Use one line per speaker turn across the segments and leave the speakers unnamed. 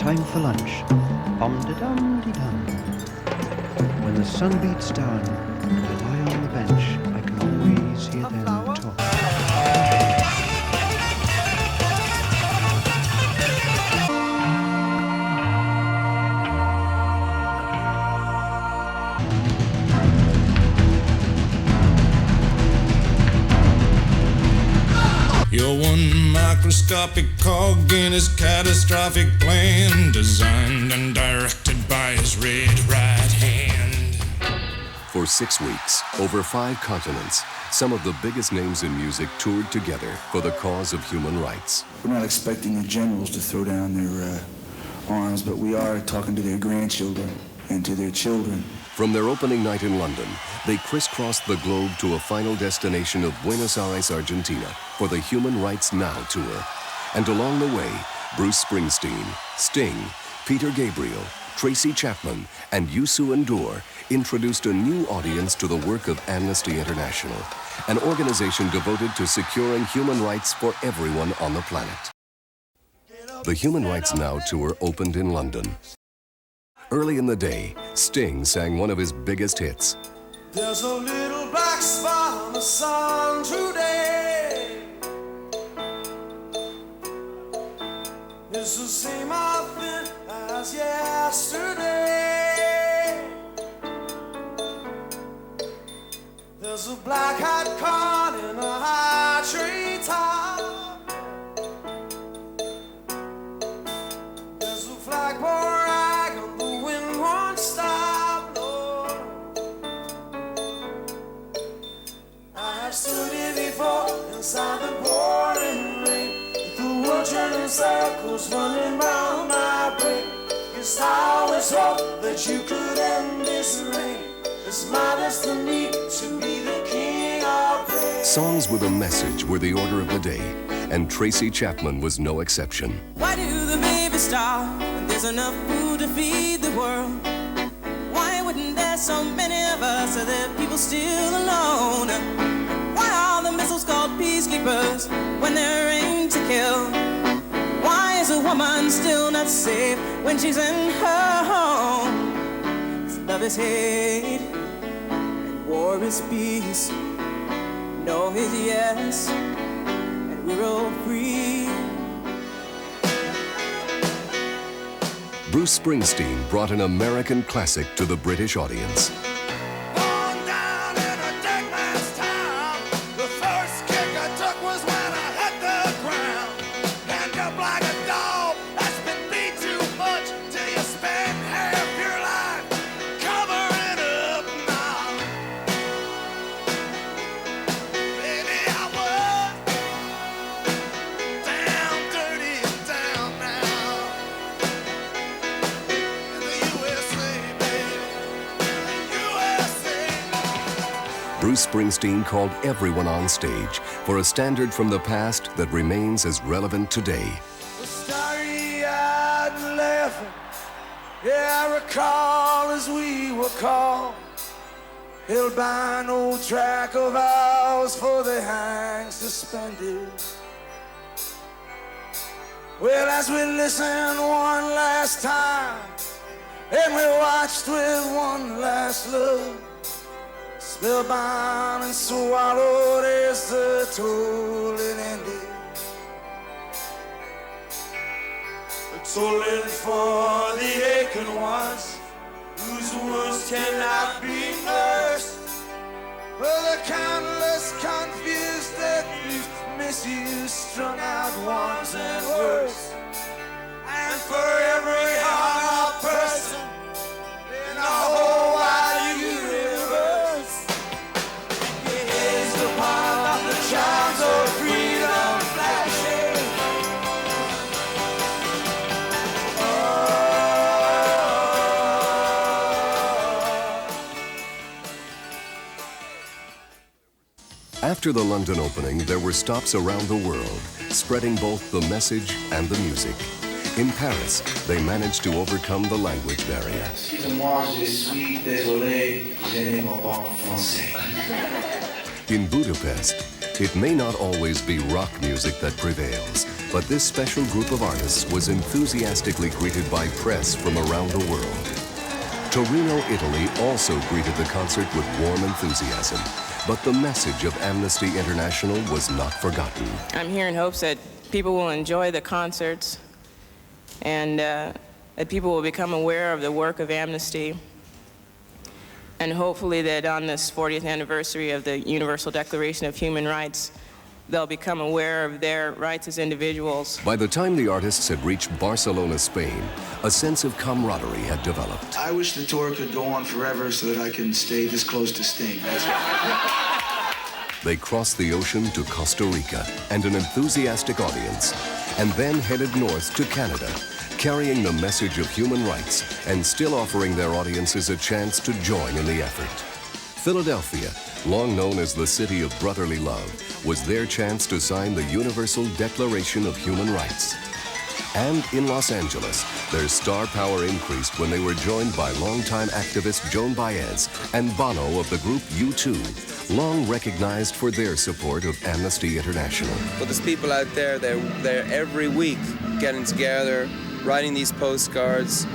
time for lunch. Om-de-dum-de-dum. When the sun beats down, I lie on the bench. I can always hear them talk.
You're one microscopic cog in his catastrophic plan, designed and directed by his red right hand.
For 6 weeks, over 5 continents, some of the biggest names in music toured together for the cause of human rights.
We're not expecting the generals to throw down their arms, but we are talking to their grandchildren and to their children.
From their opening night in London, they crisscrossed the globe to a final destination of Buenos Aires, Argentina, for the Human Rights Now tour. And along the way, Bruce Springsteen, Sting, Peter Gabriel, Tracy Chapman, and YOUSSOU Endure introduced a new audience to the work of Amnesty International, an organization devoted to securing human rights for everyone on the planet. The Human Rights Now tour opened in London. Early in the day, Sting sang one of his biggest hits.
There's a little black spot on the sun today. It's the same old thing as yesterday. There's a black hat caught in a high tree top. There's a flagpole rag on the wind won't stop, Lord. I have stood here before inside the pouring rain, with the world turning circles running round my brain. Guess I always hoped that you could end this reign. It's my destiny to be the king of pain.
Songs with a message were the order of the day, and Tracy Chapman was no exception.
Why do the babies starve when there's enough food to feed the world? Why wouldn't there so many of us so that people still alone? Why are the missiles called peacekeepers when they're aimed to kill? Why is a woman still not safe when she's in her home? 'Cause love is hate and war is peace. No is yes, and we're all free.
Bruce Springsteen brought an American classic to the British audience.
Born down in a dead man's town, the first kick I took was when I hit the ground. End up like a dog that's been beat too much till you spend half your life covering up now. Baby, I was down, dirty, and down now. In the USA, baby, in the USA.
Bruce Springsteen called everyone on stage for a standard from the past that remains as relevant today.
Starry-eyed and laughing, yeah, I recall as we were called, held by no track of ours, for the hang suspended. Well, as we listened one last time, and we watched with one last look, spellbound and swallowed as the toll it ended. Toilet for the aching ones whose wounds cannot be nursed, for the countless confused, abused, misused, strung out ones and worse, and for every hard person in the whole wide universe. Is the part of the chimes of freedom flashing.
After the London opening, there were stops around the world, spreading both the message and the music. In Paris, they managed to overcome the language barrier.
Excusez-moi, je suis désolé, je n'aime pas français.
In Budapest, It may not always be rock music that prevails, but this special group of artists was enthusiastically greeted by press from around the world. Torino, Italy also greeted the concert with warm enthusiasm, but the message of Amnesty International was not forgotten.
I'm here in hopes that people will enjoy the concerts and that people will become aware of the work of Amnesty, and hopefully that on this 40th anniversary of the Universal Declaration of Human Rights, they'll become aware of their rights as individuals.
By the time the artists had reached Barcelona, Spain, a sense of camaraderie had developed.
I wish the tour could go on forever so that I can stay this close to Sting.
They crossed the ocean to Costa Rica and an enthusiastic audience, and then headed north to Canada, carrying the message of human rights and still offering their audiences a chance to join in the effort. Philadelphia, long known as the city of brotherly love, was their chance to sign the Universal Declaration of Human Rights. And in Los Angeles, their star power increased when they were joined by longtime activist Joan Baez and Bono of the group U2, long recognized for their support of Amnesty International.
But there's people out there, they're every week getting together, writing these postcards.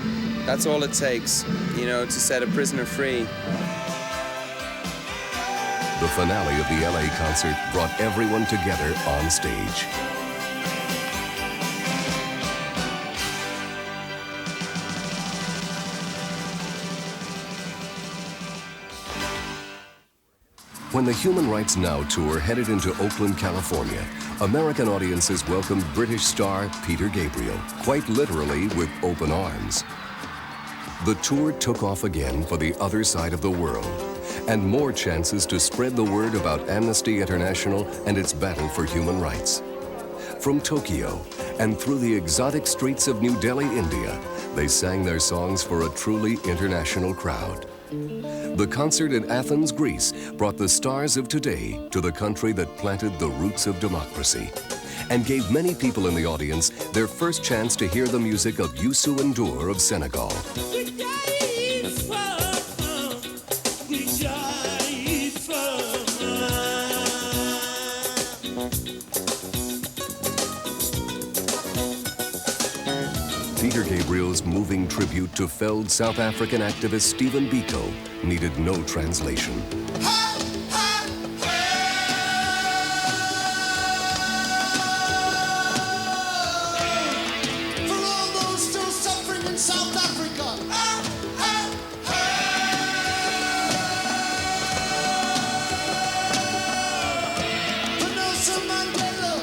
That's all it takes, you know, to set a prisoner free.
The finale of the LA concert brought everyone together on stage. When the Human Rights Now tour headed into Oakland, California, American audiences welcomed British star Peter Gabriel, quite literally with open arms. The tour took off again for the other side of the world, and more chances to spread the word about Amnesty International and its battle for human rights. From Tokyo and through the exotic streets of New Delhi, India, they sang their songs for a truly international crowd. The concert in Athens, Greece, brought the stars of today to the country that planted the roots of democracy and gave many people in the audience their first chance to hear the music of Youssou N'Dour of Senegal. Peter Gabriel's moving tribute to felled South African activist Stephen Biko needed no translation.
For all those still suffering in South Africa. For Nelson Mandela.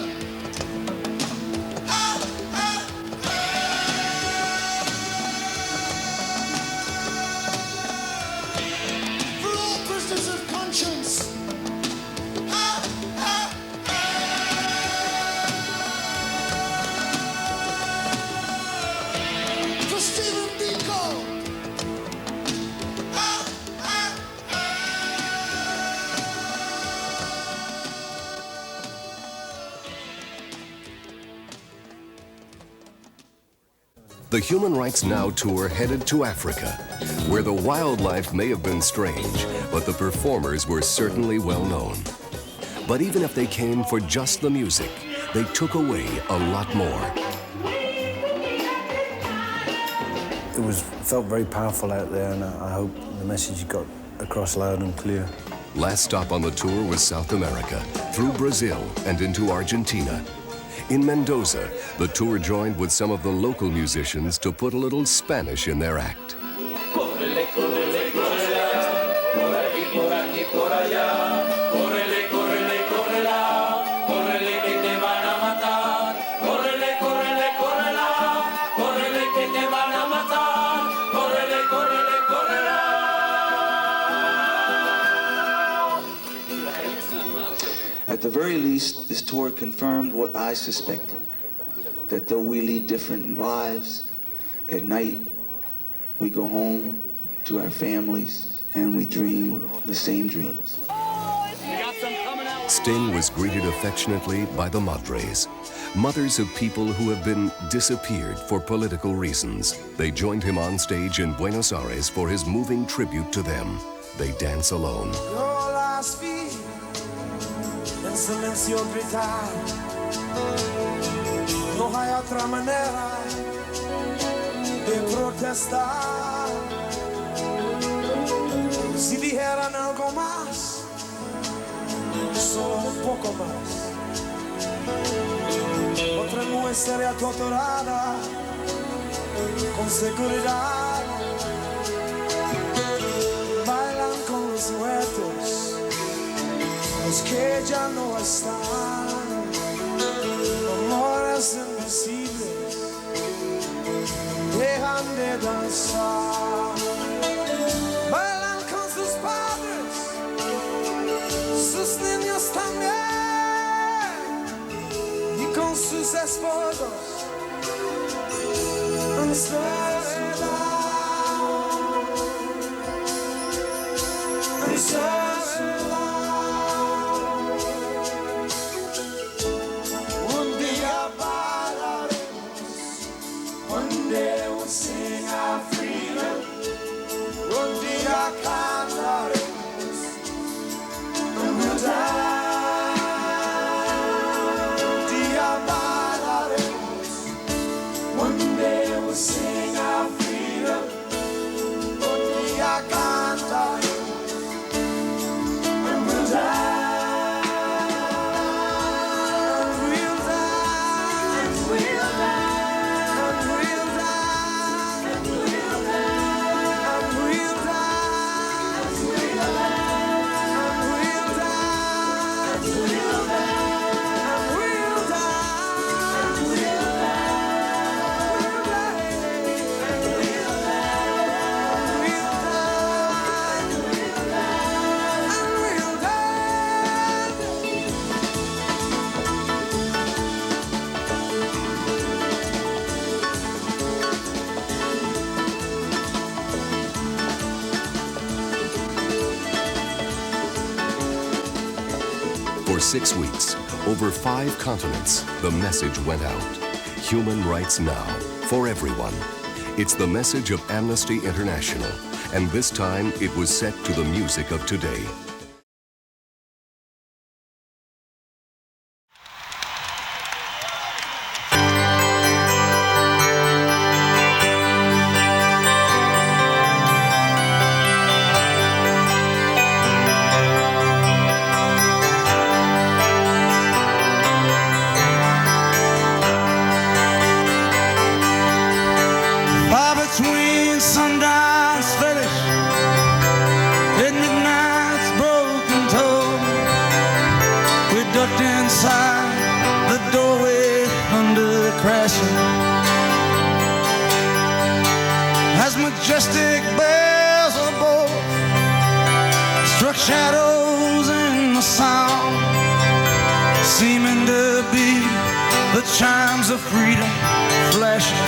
For all prisoners of conscience. For Stephen Biko.
The Human Rights Now tour headed to Africa, where the wildlife may have been strange, but the performers were certainly well known. But even if they came for just the music, they took away a lot more.
It felt very powerful out there, and I hope the message got across loud and clear.
Last stop on the tour was South America, through Brazil and into Argentina. In Mendoza, the tour joined with some of the local musicians to put a little Spanish in their act.
At the very least, this tour confirmed what I suspected, that though we lead different lives, at night we go home to our families and we dream the same dreams.
Sting was greeted affectionately by the Madres, mothers of people who have been disappeared for political reasons. They joined him on stage in Buenos Aires for his moving tribute to them. They dance alone.
Your last feet, and en silencio gritar. No hay otra manera de protestar. Si dijeran algo más, solo un poco más, otra mujer sería torturada con seguridad. Bailan con los muertos, los que ya no están, amores invisibles dejan de danzar. Bailan con sus padres, sus niños también, y con sus esposos en soledad, en soledad. Un día bailaremos, one day we'll sing our freedom. Un día cantaremos, and we'll die. Un día bailaremos, one day we'll sing our freedom. Un día cantaremos, and we'll die.
For 6 weeks, over 5 continents, the message went out. Human rights now, for everyone. It's the message of Amnesty International, and this time it was set to the music of today.
Between sundown's finish and midnight's broken toe, we ducked inside the doorway under the crashing as majestic bells above struck shadows in the sound, seeming to be the chimes of freedom flashing.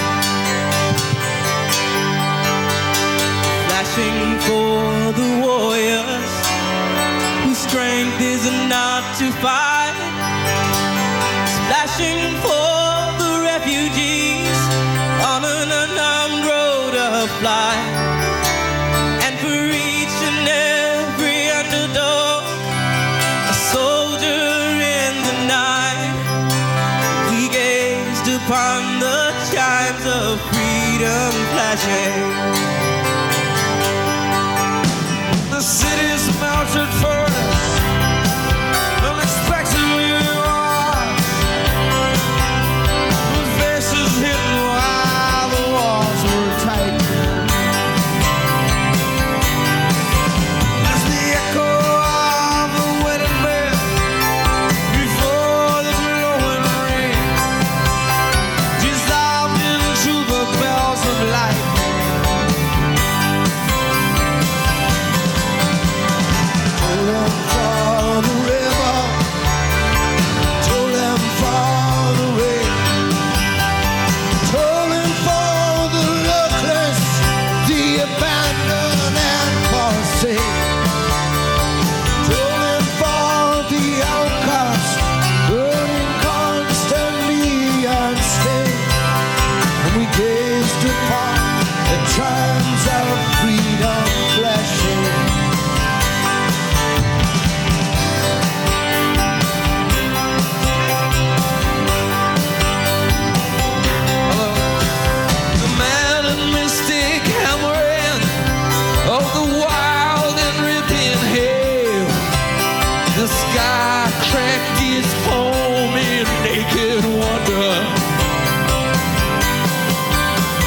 Flashing for the warriors whose strength is not to fight, splashing for the refugees on an unarmed road of flight, and for each and every underdog, a soldier in the night. We gazed upon the chimes of freedom flashing. The city's melted furnace, unexpectedly wide, with faces hidden while the walls were tight. As the echo of the wedding bell before the blowing rain dissolved into the bells of light,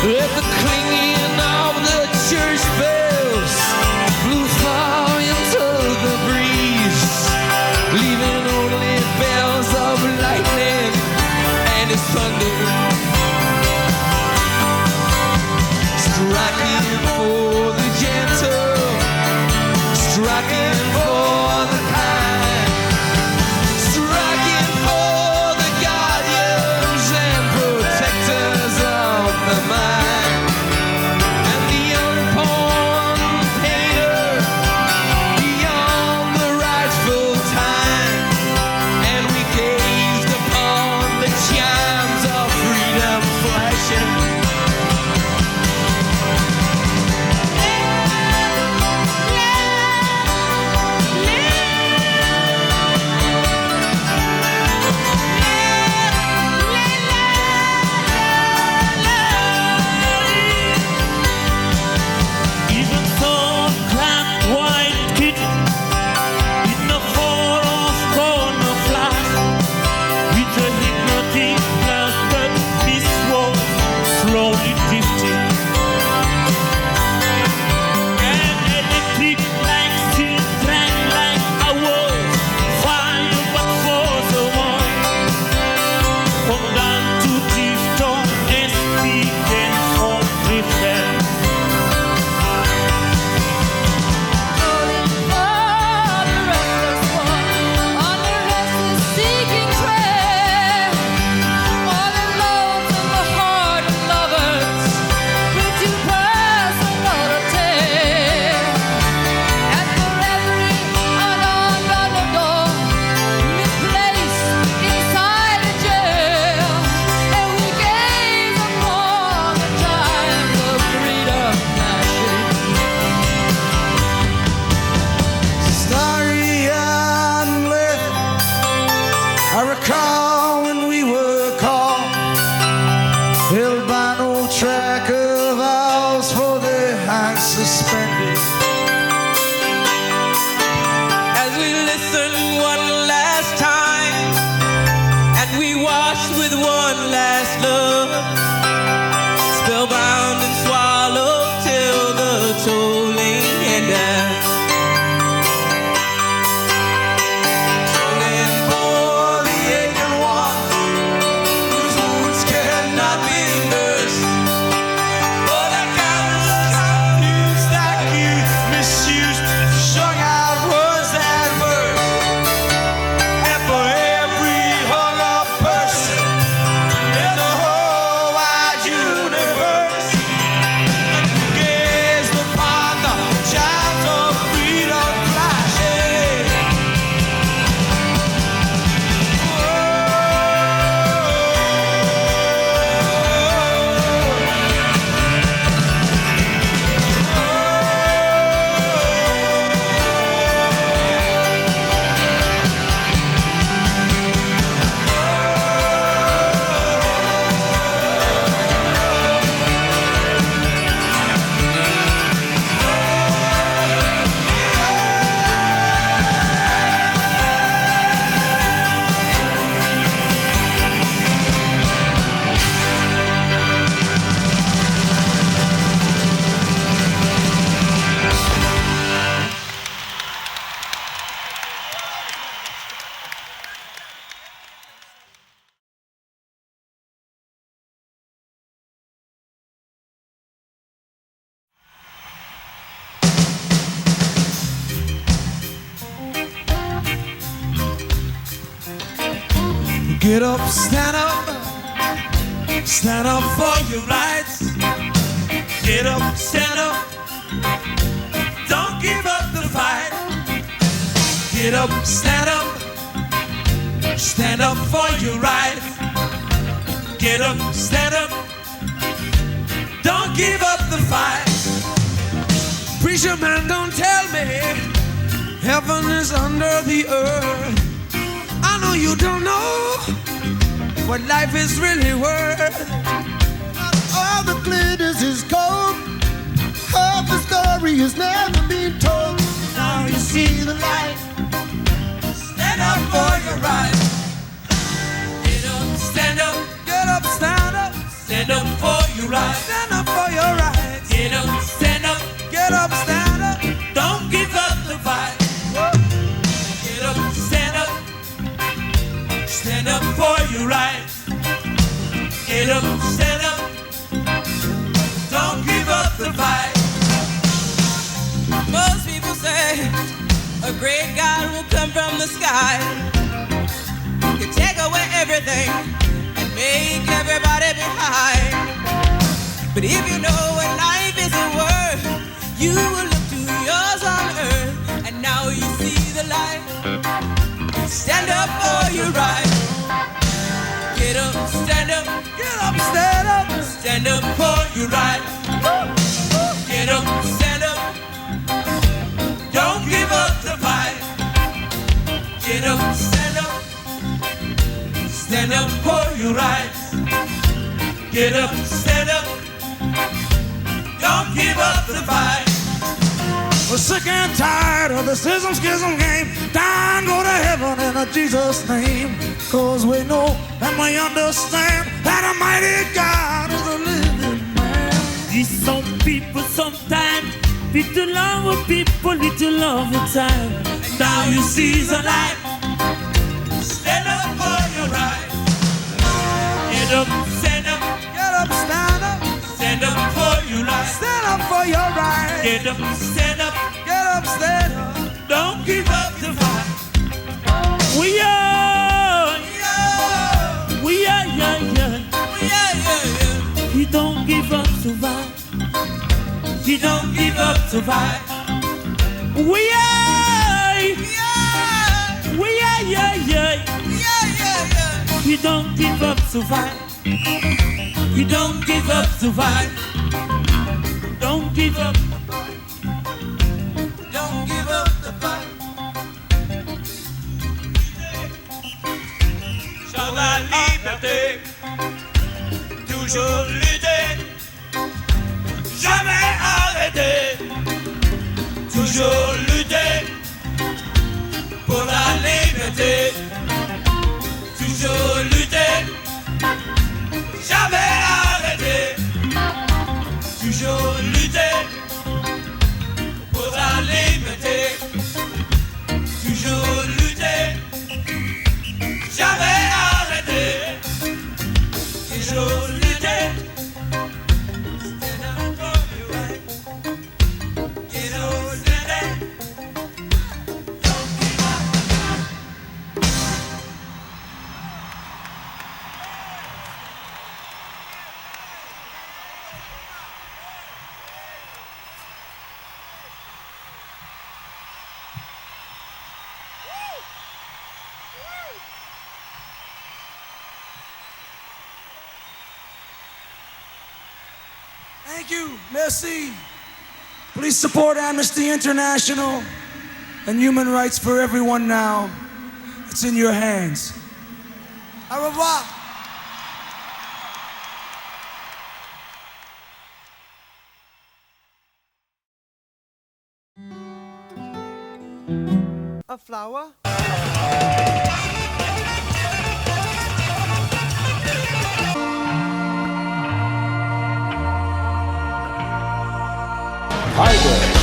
Let the clinging of the church bells blew far into the breeze, leaving only bells of lightning and its thunder, striking for the gentle, striking for the kind, striking for the guardians and protectors of the mind, and the unborn painter beyond the rightful time, and we gazed upon the chimes of freedom flashing. Even though black white kitten in the fall of corner flash, with a hypnotic blast that this was slowly drifting, and electric like still drank like I was fire, but for the one from down to drift on speaking from drifting.
Starry-eyed and lit, I recall when we were caught, held by no track of ours, for their hands suspended.
As we listen one last time, and we watch with one last look, spellbound and swallowed till the tolling ended. Tolling for the aching ones whose wounds cannot be nursed, for the countless confused, accused, misused, strung out words and words, and for every hung up person in the whole wide universe, gazed upon the chimes of freedom flashing.
Get up, stand up for your rights. Get up, stand up, don't give up the fight. Get up, stand up for your rights. Get up, stand up, don't give up the fight. Preacher man, don't tell me heaven is under the earth. I know you don't know what life is really worth. All that glitters is gold. Half the story has never been told. Now you see the light. Stand up for your rights. Get up, stand up. Get up, stand up. Stand up for your your rights. Stand up for your rights. Get up, stand up. Get up, stand up. Don't give up the fight. Get up, stand up. Stand up for your rights. Get up, stand up. Don't give up the fight.
Most people say a great God will come from the sky to take away everything and make everybody be high. But if you know what life isn't worth, you will look to yours on earth, and now you see the light. Stand up for your right. Get up, stand up.
Get up, stand up.
Stand up for your right.
Get up, stand up. Don't give up the fight. Get up, stand up. Stand up for your rights. Get up, stand up. Don't give up the fight.
We're sick and tired of the schism game. Time go to heaven in a Jesus name. Cause we know and we understand that a mighty God is a living man. These some people sometimes little love with people, little love with time.
And now you see the light. Stand up for your right. Get up, stand up. Get up, stand up. Stand up for your right. Stand up for your right. Get up, stand up. Get up, stand up. Don't give up the fight.
We are, yeah. He don't give up to fight.
He don't give up to fight.
We are, yeah. He don't give up to fight.
He don't give up to fight.
Don't give up.
Don't give up the fight. Sur la liberté, toujours lutter, jamais arrêter, toujours lutter pour la liberté, toujours lutter, jamais arrêter, toujours lutter pour la liberté, toujours lutter, jamais arrêter, toujours lutter.
Thank you, merci. Please support Amnesty International and human rights for everyone now. It's in your hands. Au revoir.
A flower?
Tiger.